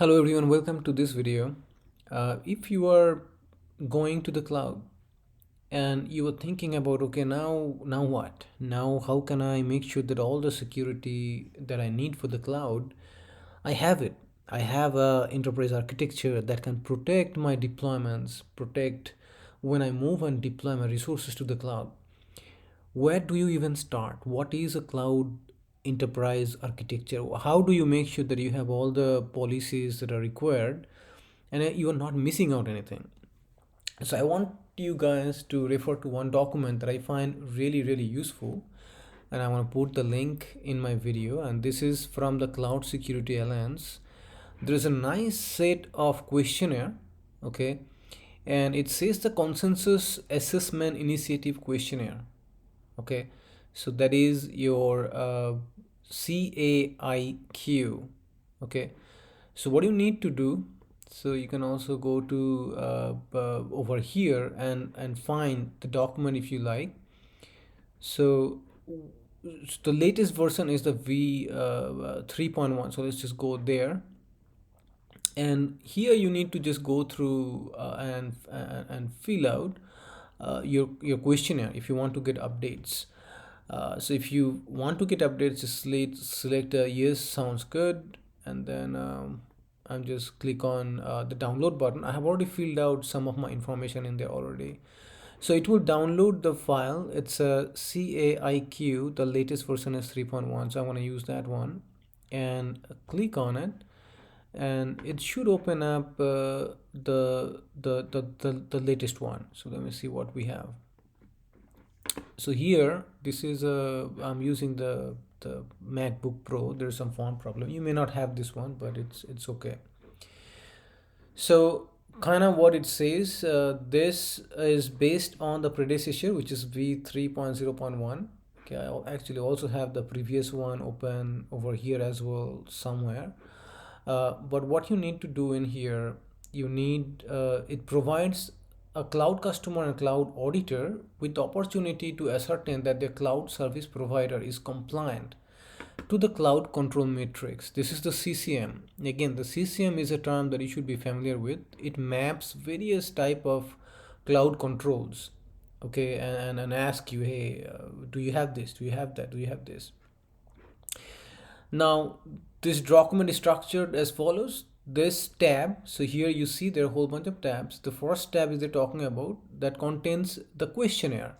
Hello everyone, welcome to this video. If you are going to the cloud and you are thinking about, okay, now what? Now how can I make sure that all the security that I need for the cloud, I have it. I have a enterprise architecture that can protect my deployments, protect when I move and deploy my resources to the cloud. Where do you even start? What is a cloud enterprise architecture? How do you make sure that you have all the policies that are required and you are not missing out anything? So I want you guys to refer to one document that I find really useful, and I want to put the link in my video, and this is from the Cloud Security Alliance. There is a nice set of questionnaire, okay, and it says the Consensus Assessment Initiative Questionnaire. Okay, so that is your CAIQ. Okay, so what you need to do, so you can also go to over here and find the document if you like. So the latest version is the v 3.1, so let's just go there, and here you need to just go through and fill out your questionnaire if you want to get updates. So if you want to get updates, just select yes, sounds good, and then I'm just click on the download button. I have already filled out some of my information in there already, so it will download the file. It's a CAIQ, the latest version is 3.1, so I want to use that one and click on it, and it should open up the latest one. So let me see what we have. So here, this is I'm using the MacBook Pro. There's some font problem. You may not have this one, but it's okay. So kind of what it says, this is based on the predecessor, which is v3.0.1. Okay, I actually also have the previous one open over here as well somewhere. But what you need to do in here, you need it provides a cloud customer and cloud auditor with the opportunity to ascertain that their cloud service provider is compliant to the cloud control matrix. This is the CCM. Again, the CCM is a term that you should be familiar with. It maps various type of cloud controls, okay, and ask you, hey, do you have this, do you have that, do you have this? Now this document is structured as follows. This tab, so here you see there are a whole bunch of tabs. The first tab is they're talking about that contains the questionnaire,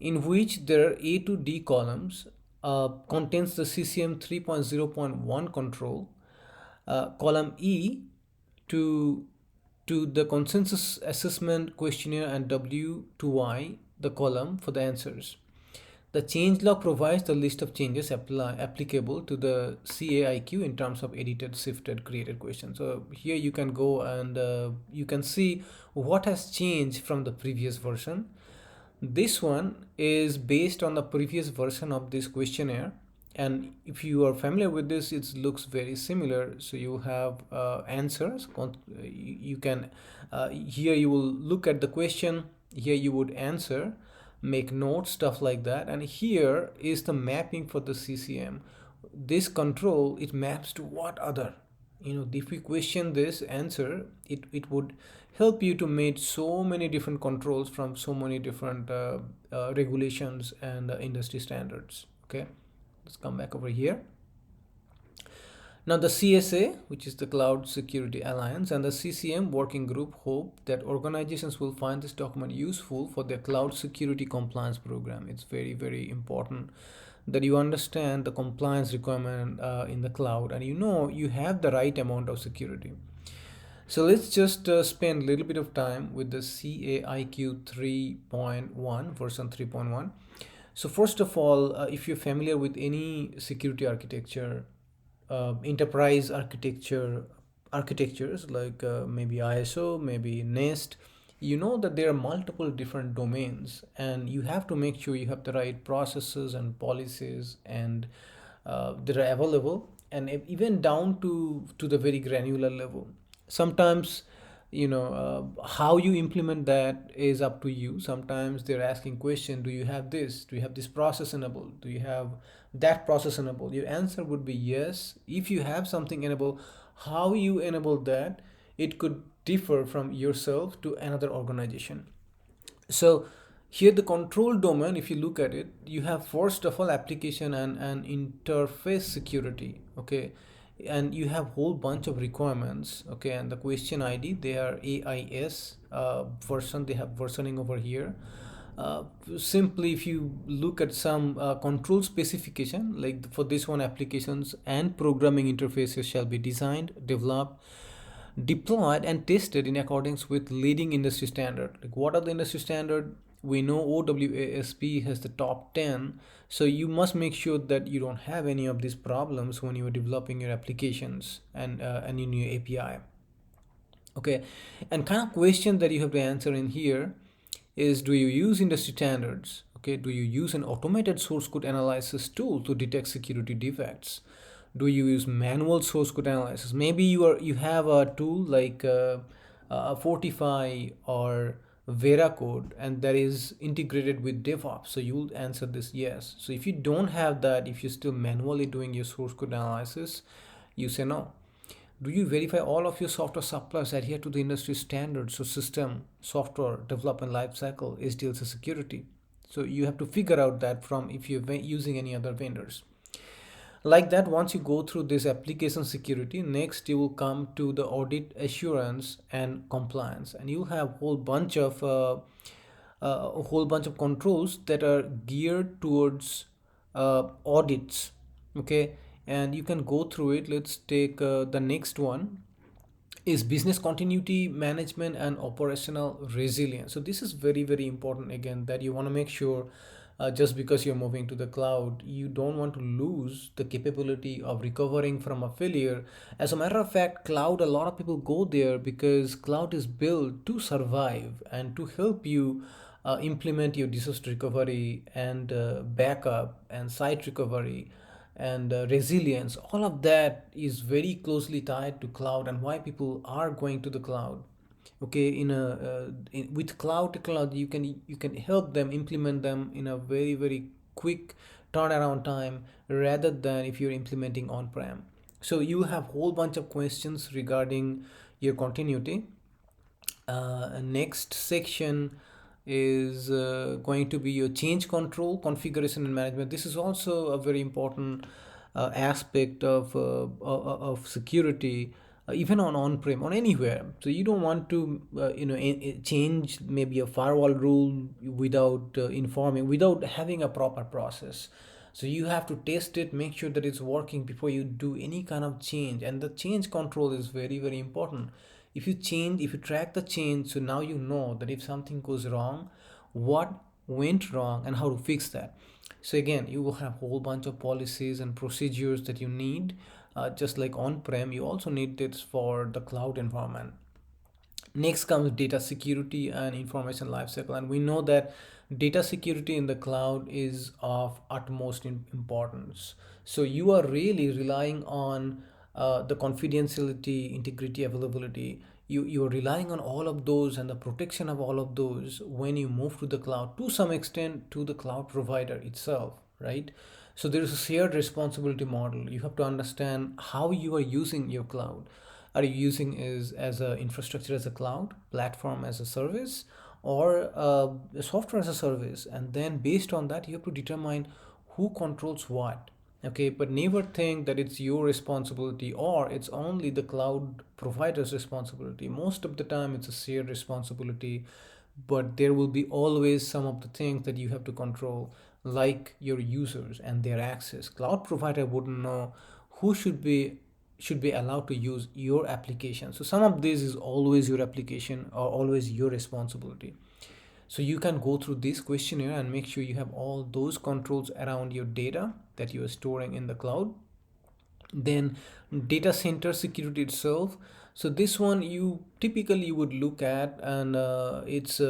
in which there are A to D columns, contains the CCM 3.0.1 control, column E to the consensus assessment questionnaire, and W to Y the column for the answers. The changelog provides the list of changes applicable to the CAIQ in terms of edited, shifted, created questions. So here you can go and you can see what has changed from the previous version. This one is based on the previous version of this questionnaire, and if you are familiar with this, it looks very similar. So you have answers. You can here you will look at the question. Here you would answer, make notes, stuff like that, and here is the mapping for the CCM. This control, it maps to what other, if we question this answer, it would help you to make so many different controls from so many different regulations and industry standards. Okay, let's come back over here. Now the CSA, which is the Cloud Security Alliance, and the CCM working group hope that organizations will find this document useful for their cloud security compliance program. It's very important that you understand the compliance requirement in the cloud, and you have the right amount of security. So let's just spend a little bit of time with the CAIQ 3.1 version 3.1. So first of all, if you're familiar with any security architecture, enterprise architectures like maybe ISO, maybe NIST, you know that there are multiple different domains, and you have to make sure you have the right processes and policies, and that are available, and even down to the very granular level. Sometimes how you implement that is up to you. Sometimes they're asking question, do you have this, do you have this process enabled, do you have that process enabled? Your answer would be yes. If you have something enabled, How you enable that, it could differ from yourself to another organization. So here the control domain, if you look at it, you have first of all application and interface security. Okay, and you have whole bunch of requirements. Okay, and the question ID, they are AIS version, they have versioning over here. Simply if you look at some control specification, like for this one, applications and programming interfaces shall be designed, developed, deployed and tested in accordance with leading industry standard. Like what are the industry standard? We know OWASP has the top 10, so you must make sure that you don't have any of these problems when you are developing your applications and in your API. Okay, and kind of question that you have to answer in here is, do you use industry standards? Okay, do you use an automated source code analysis tool to detect security defects? Do you use manual source code analysis? Maybe you have a tool like Fortify or Veracode, and that is integrated with DevOps. So you'll answer this yes. So if you don't have that, if you're still manually doing your source code analysis, you say no. Do you verify all of your software suppliers adhere to the industry standards? So system, software, development lifecycle, SDLC security. So you have to figure out that from if you're using any other vendors. Like that, once you go through this application security, next you will come to the audit assurance and compliance, and you'll have a whole bunch of controls that are geared towards audits. Okay, and you can go through it. Let's take the next one is business continuity management and operational resilience. So this is very important, again, that you want to make sure just because you're moving to the cloud, you don't want to lose the capability of recovering from a failure. As a matter of fact, cloud, a lot of people go there because cloud is built to survive and to help you implement your disaster recovery and backup and site recovery and resilience. All of that is very closely tied to cloud and why people are going to the cloud. Okay, with cloud technology, you can help them implement them in a very quick turnaround time rather than if you're implementing on-prem. So you have whole bunch of questions regarding your continuity. Next section is going to be your change control, configuration and management. This is also a very important aspect of security, even on-prem, on anywhere. So you don't want to change maybe a firewall rule without informing, without having a proper process. So you have to test it, make sure that it's working before you do any kind of change. And the change control is very important. If you change, if you track the change, so now you know that if something goes wrong, what went wrong and how to fix that. So again, you will have a whole bunch of policies and procedures that you need. Just like on-prem, you also need this for the cloud environment. Next comes data security and information lifecycle, and we know that data security in the cloud is of utmost importance. So you are really relying on the confidentiality, integrity, availability. You are relying on all of those and the protection of all of those when you move to the cloud, to some extent to the cloud provider itself, right? So there is a shared responsibility model. You have to understand how you are using your cloud. Are you using is as a infrastructure as a cloud, platform as a service, or software as a service? And then based on that, you have to determine who controls what. Okay, but never think that it's your responsibility or it's only the cloud provider's responsibility. Most of the time, it's a shared responsibility, but there will be always some of the things that you have to control, like your users and their access. Cloud provider wouldn't know who should be allowed to use your application. So some of this is always your application or always your responsibility. So you can go through this questionnaire and make sure you have all those controls around your data that you are storing in the cloud. Then data center security itself. So this one you typically would look at, and it's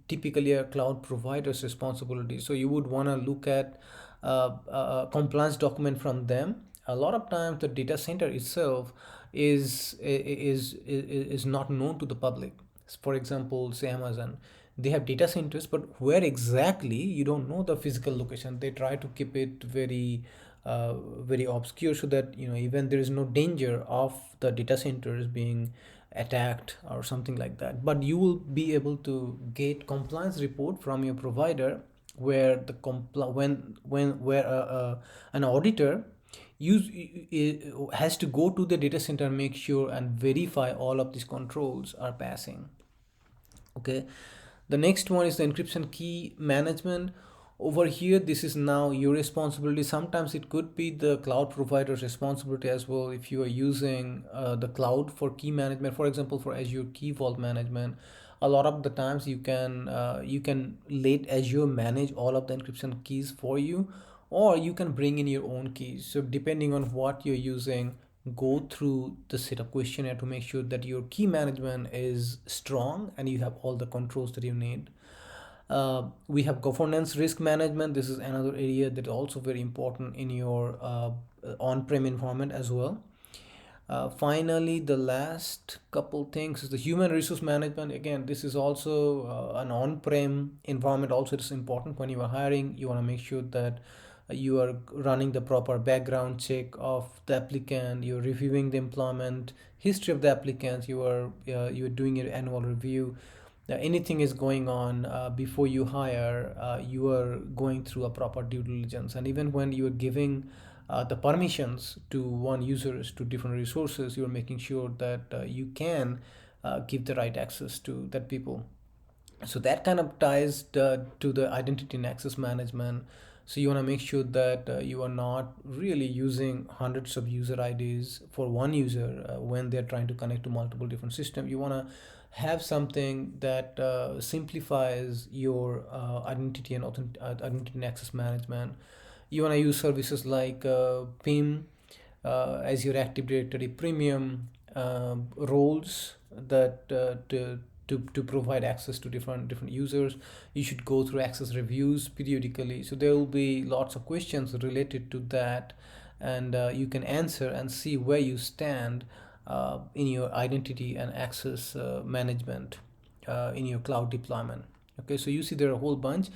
typically a cloud provider's responsibility. So you would want to look at a compliance document from them. A lot of times the data center itself is not known to the public. For example, say Amazon, they have data centers, but where exactly, you don't know the physical location. They try to keep it very very obscure, so that even there is no danger of the data centers being attacked or something like that. But you will be able to get compliance report from your provider, where the when where an auditor has to go to the data center and make sure and verify all of these controls are passing. Okay, the next one is the encryption key management. Over here, this is now your responsibility. Sometimes it could be the cloud provider's responsibility as well, if you are using the cloud for key management. For example, for Azure Key Vault management, a lot of the times you can let Azure manage all of the encryption keys for you, or you can bring in your own keys. So depending on what you're using, go through the setup questionnaire to make sure that your key management is strong and you have all the controls that you need. We have governance risk management. This is another area that is also very important in your on-prem environment as well. Finally, the last couple things is the human resource management. Again, this is also an on-prem environment. Also, it's important when you are hiring. You want to make sure that you are running the proper background check of the applicant. You're reviewing the employment history of the applicants. You're doing your annual review. Anything is going on before you hire, you are going through a proper due diligence. And even when you are giving the permissions to one users to different resources, you are making sure that you can give the right access to that people. So that kind of ties to the identity and access management. So you want to make sure that you are not really using hundreds of user IDs for one user when they're trying to connect to multiple different systems. You want to have something that simplifies your identity and access management. You want to use services like PIM, as your Active Directory Premium, roles that to provide access to different users. You should go through access reviews periodically, so there will be lots of questions related to that, and you can answer and see where you stand in your identity and access management in your cloud deployment. Okay, so you see there are a whole bunch.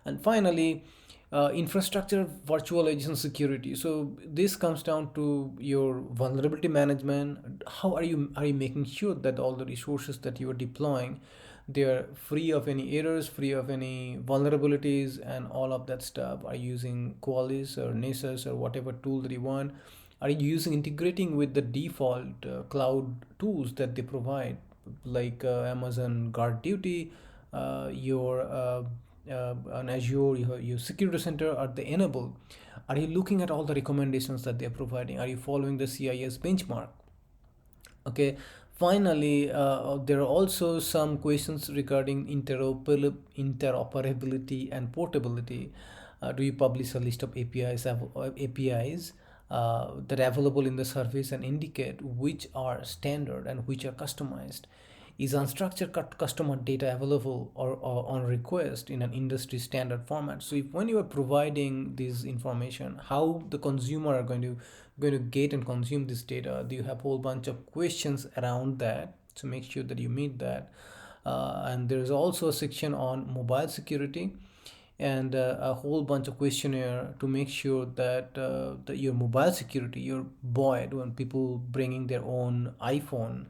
And finally, infrastructure virtualization security. So this comes down to your vulnerability management. How are you making sure that all the resources that you are deploying, they are free of any errors, free of any vulnerabilities, and all of that stuff? Are you using Qualys or Nessus or whatever tool that you want? Are you using integrating with the default cloud tools that they provide, like Amazon Guard Duty, your on Azure, your security center? Are they enabled? Are you looking at all the recommendations that they're providing? Are you following the CIS benchmark? Okay. Finally, there are also some questions regarding interoperability and portability. Do you publish a list of APIs that are available in the service and indicate which are standard and which are customized? Is unstructured customer data available or on request in an industry standard format? So if when you are providing this information, how the consumer are going to get and consume this data? Do you have a whole bunch of questions around that? So make sure that you meet that. And there is also a section on mobile security, and a whole bunch of questionnaire to make sure that your mobile security, you're buoyed when people bringing their own iPhone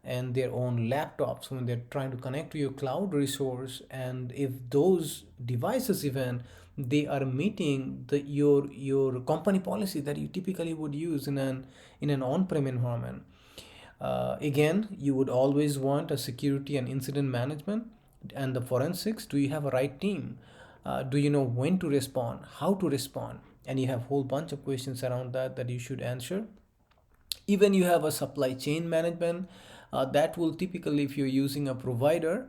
and their own laptops when they're trying to connect to your cloud resource, and if those devices even they are meeting your company policy that you typically would use in an on-prem environment. Again, you would always want a security and incident management and the forensics. Do you have a right team? Do you know when to respond, how to respond? And you have a whole bunch of questions around that you should answer. Even you have a supply chain management that will typically, if you're using a provider,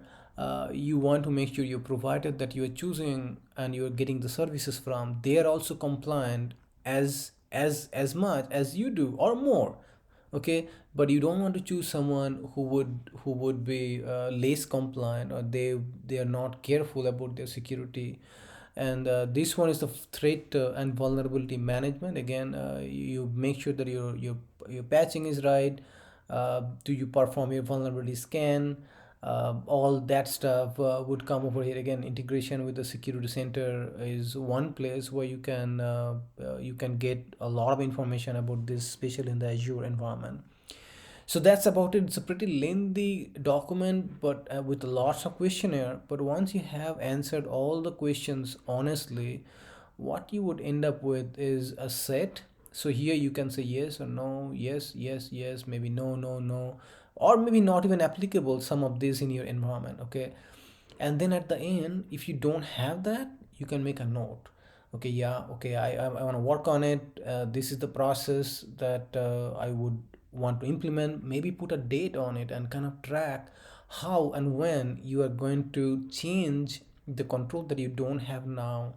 you want to make sure your provider that you are choosing and you're getting the services from, they are also compliant as much as you do or more. Okay, but you don't want to choose someone who would be less compliant, or they are not careful about their security. And this one is the threat and vulnerability management. Again, you make sure that your patching is right. Do you perform your vulnerability scan? all that stuff would come over here. Again, integration with the security center is one place where you can get a lot of information about this, especially in the Azure environment. So that's about it. It's a pretty lengthy document, but with lots of questionnaire. But once you have answered all the questions honestly, what you would end up with is a set. So here you can say yes or no, yes, yes, yes, maybe no, no, no, or maybe not even applicable some of this in your environment. Okay. And then at the end, if you don't have that, you can make a note. Okay, yeah, okay, I want to work on it. This is the process that I would want to implement. Maybe put a date on it and kind of track how and when you are going to change the control that you don't have now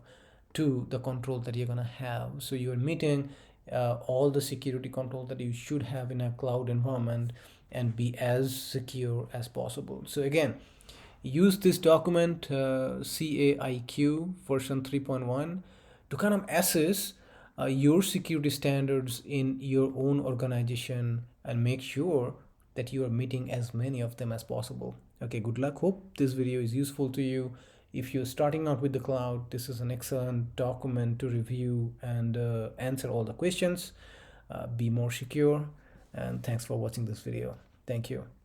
to the control that you're going to have. So you're meeting all the security control that you should have in a cloud environment and be as secure as possible. So again, use this document CAIQ version 3.1 to kind of assess your security standards in your own organization and make sure that you are meeting as many of them as possible. Okay, good luck. Hope this video is useful to you. If you're starting out with the cloud, this is an excellent document to review and answer all the questions. Be more secure, and thanks for watching this video. Thank you.